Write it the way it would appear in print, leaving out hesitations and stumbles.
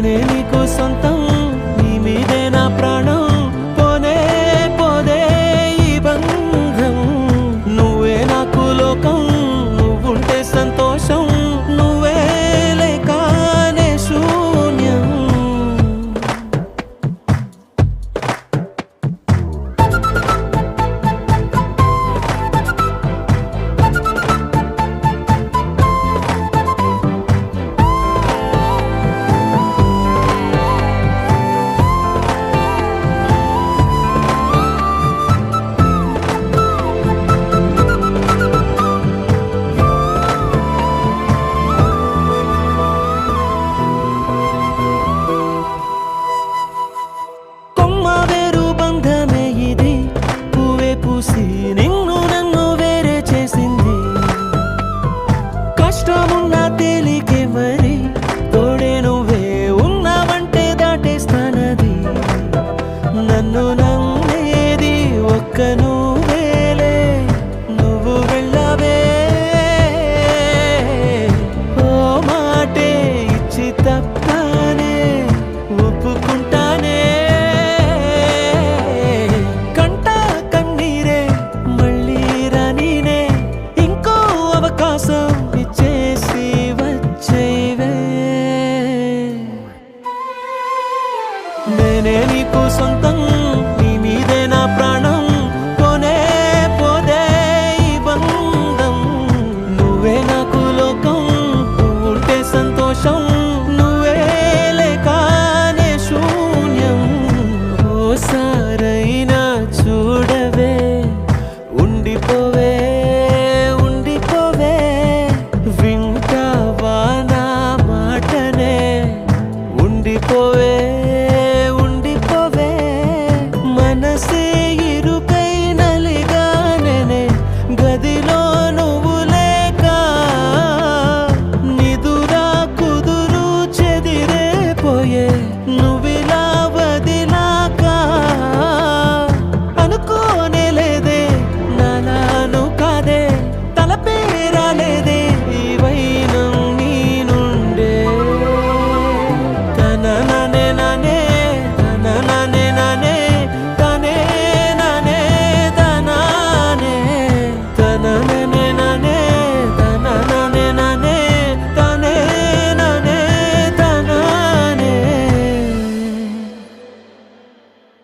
నేనే నీకు సొంతం, నీ మీదే నా ప్రాణం, పోనే పోదే ఈ బంధం. నువ్వే నాకు లోకం, నువ్వుంటే సంతోషం, నువ్వే లేకనే శూన్యం. నిన్ను నన్ను వేరే చేసింది, కష్టమున్నా తేలికే మరి, తోడే నువ్వే ఉన్నావంటే దాటేస్తానది. నన్ను నమ్మేది ఒక్క నువ్వేలే, నువ్వు వెళ్ళవే ఓ మాటే ఇచ్చి తప్పానే ఒప్పుకుంటానే. ఇచ్చేసి వచ్చేవే, నేనే నీకు సొంతం, నీ మీదే నా ప్రాణం, పోనే పోదే ఈ బంధం. నువ్వే నాకు లోకం, నువ్వుంటే సంతోషం, నువ్వే లేకనే శూన్యం. ఓసారైనా చూడవే, ఉండిపోవే ఉండిపోవే ఉండిపోవే. మనసే ఇరుకై నలిగానే గదిలో నువ్వు లేక, నిదురా కుదురు చెదిరే పోయే.